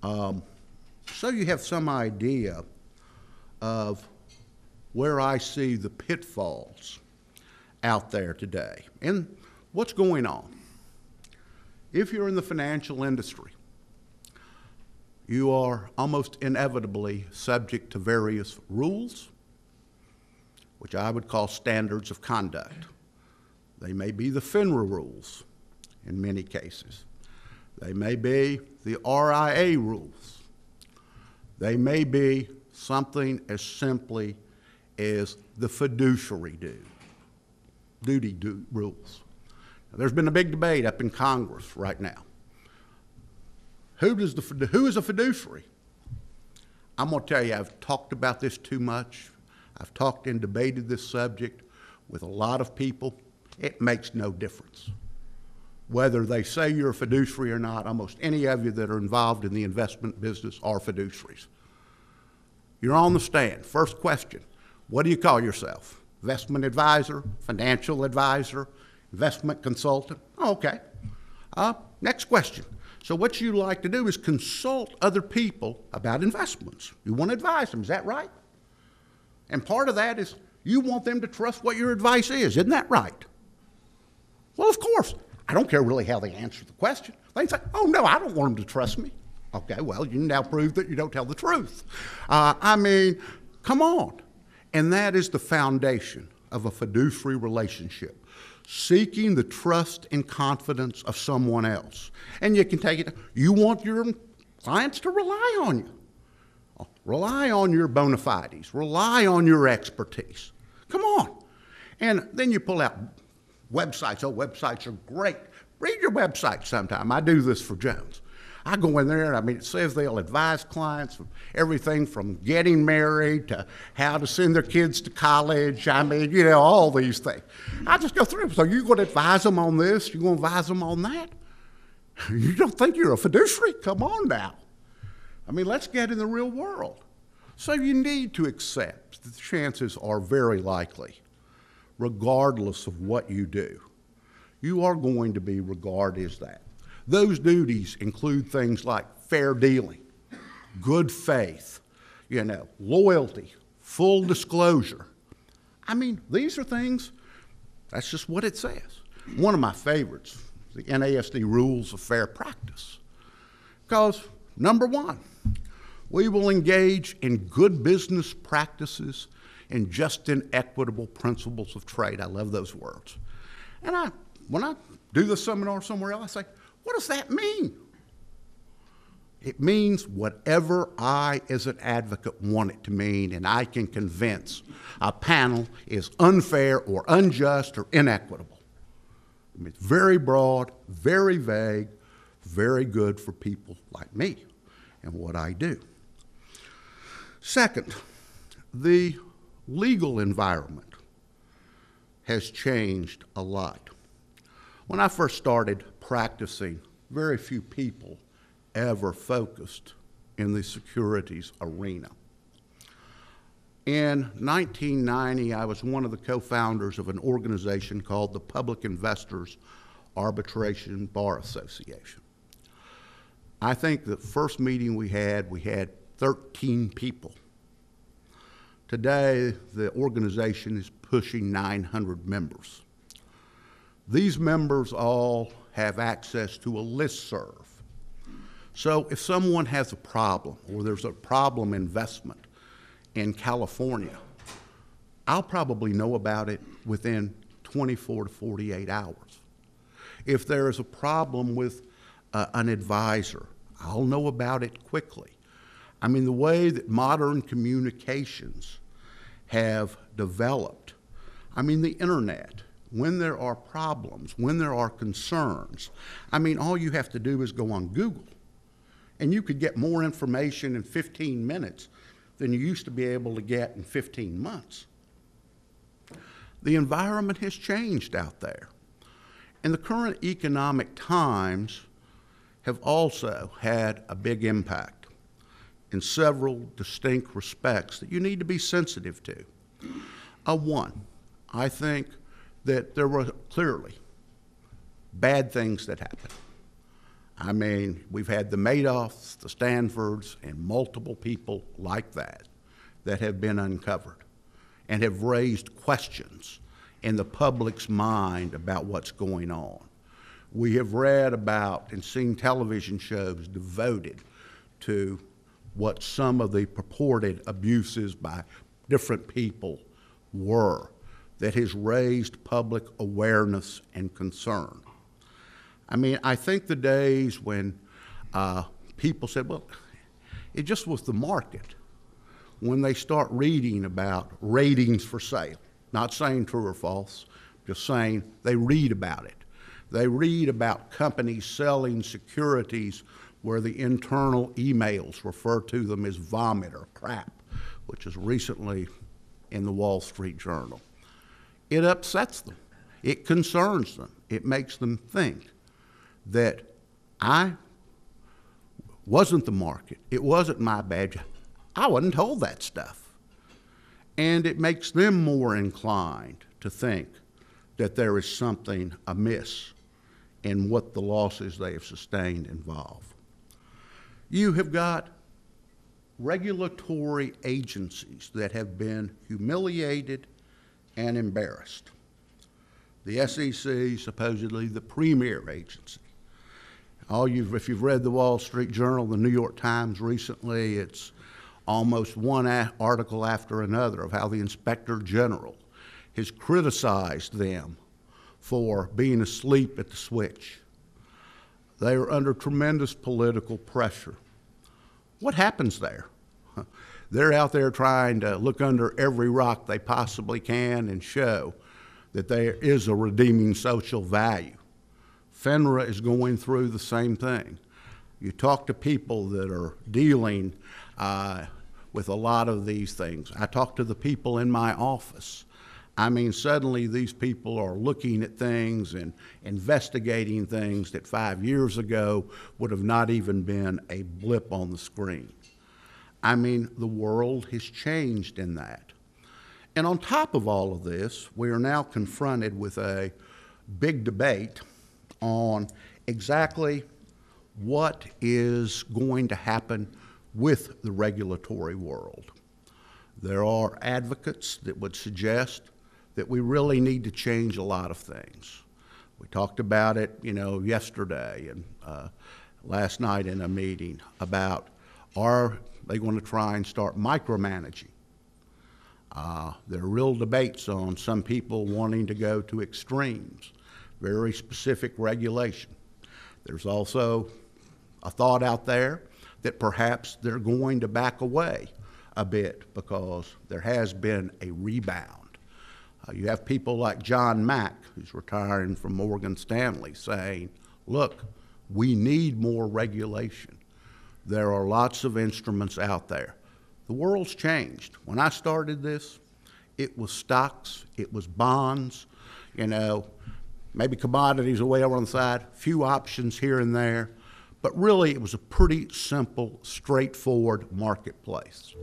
So you have some idea of where I see the pitfalls out there today and what's going on. If you're in the financial industry, you are almost inevitably subject to various rules, which I would call standards of conduct. They may be the FINRA rules in many cases. They may be the RIA rules. They may be something as simply as the fiduciary duty rules. Now, there's been a big debate up in Congress right now. Who is a fiduciary? I'm going to tell you, I've talked about this too much. I've talked and debated this subject with a lot of people. It makes no difference. Whether they say you're a fiduciary or not, almost any of you that are involved in the investment business are fiduciaries. You're on the stand. First question, what do you call yourself? Investment advisor, financial advisor, investment consultant? Okay. Next question. So what you like to do is consult other people about investments. You want to advise them, is that right? And part of that is you want them to trust what your advice is, isn't that right? Well, of course. I don't care really how they answer the question. They say, oh, no, I don't want them to trust me. Okay, well, you now prove that you don't tell the truth. I mean, come on. And that is the foundation of a fiduciary relationship, seeking the trust and confidence of someone else. And you can take it, you want your clients to rely on you. Rely on your bona fides. Rely on your expertise. Come on. And then you pull out websites. Oh, websites are great. Read your website sometime. I do this for Jones. I go in there, and I mean, it says they'll advise clients from everything from getting married to how to send their kids to college. I mean, you know, all these things. I just go through them. So you're going to advise them on this? You're going to advise them on that? You don't think you're a fiduciary? Come on now. I mean, let's get in the real world. So you need to accept that the chances are very likely, regardless of what you do, you are going to be regarded as that. Those duties include things like fair dealing, good faith, you know, loyalty, full disclosure. I mean, these are things, that's just what it says. One of my favorites, the NASD rules of fair practice. Because, number one, we will engage in good business practices and just and equitable principles of trade. I love those words. And when I do the seminar somewhere else, I say, what does that mean? It means whatever I, as an advocate, want it to mean, and I can convince a panel is unfair or unjust or inequitable. I mean, it's very broad, very vague, very good for people like me and what I do. Second, the legal environment has changed a lot. When I first started practicing, very few people ever focused in the securities arena. In 1990, I was one of the co-founders of an organization called the Public Investors Arbitration Bar Association. I think the first meeting we had 13 people. Today, the organization is pushing 900 members. These members all have access to a listserv. So if someone has a problem, or there's a problem investment in California, I'll probably know about it within 24 to 48 hours. If there is a problem with an advisor, I'll know about it quickly. I mean, the way that modern communications have developed, I mean, the internet, when there are problems, when there are concerns, I mean, all you have to do is go on Google, and you could get more information in 15 minutes than you used to be able to get in 15 months. The environment has changed out there. And the current economic times have also had a big impact in several distinct respects that you need to be sensitive to. One, I think that there were clearly bad things that happened. I mean, we've had the Madoffs, the Stanfords, and multiple people like that that have been uncovered and have raised questions in the public's mind about what's going on. We have read about and seen television shows devoted to what some of the purported abuses by different people were that has raised public awareness and concern. I mean, I think the days when people said, well, it just was the market, when they start reading about ratings for sale, not saying true or false, just saying they read about it. They read about companies selling securities where the internal emails refer to them as vomit or crap, which is recently in the Wall Street Journal. It upsets them. It concerns them. It makes them think that I wasn't the market. It wasn't my bad. I wasn't told that stuff. And it makes them more inclined to think that there is something amiss in what the losses they have sustained involve. You have got regulatory agencies that have been humiliated and embarrassed. The SEC, supposedly the premier agency. If you've read the Wall Street Journal, the New York Times recently, it's almost one article after another of how the Inspector General has criticized them for being asleep at the switch. They are under tremendous political pressure. What happens there? They're out there trying to look under every rock they possibly can and show that there is a redeeming social value. FINRA is going through the same thing. You talk to people that are dealing with a lot of these things. I talk to the people in my office. I mean, suddenly these people are looking at things and investigating things that 5 years ago would have not even been a blip on the screen. I mean, the world has changed in that. And on top of all of this, we are now confronted with a big debate on exactly what is going to happen with the regulatory world. There are advocates that would suggest that we really need to change a lot of things. We talked about it, yesterday and last night in a meeting about, are they going to try and start micromanaging? There are real debates on some people wanting to go to extremes, very specific regulation. There's also a thought out there that perhaps they're going to back away a bit because there has been a rebound. You have people like John Mack, who's retiring from Morgan Stanley, saying, look, we need more regulation. There are lots of instruments out there. The world's changed. When I started this, it was stocks, it was bonds, maybe commodities away over on the side, few options here and there, but really it was a pretty simple, straightforward marketplace.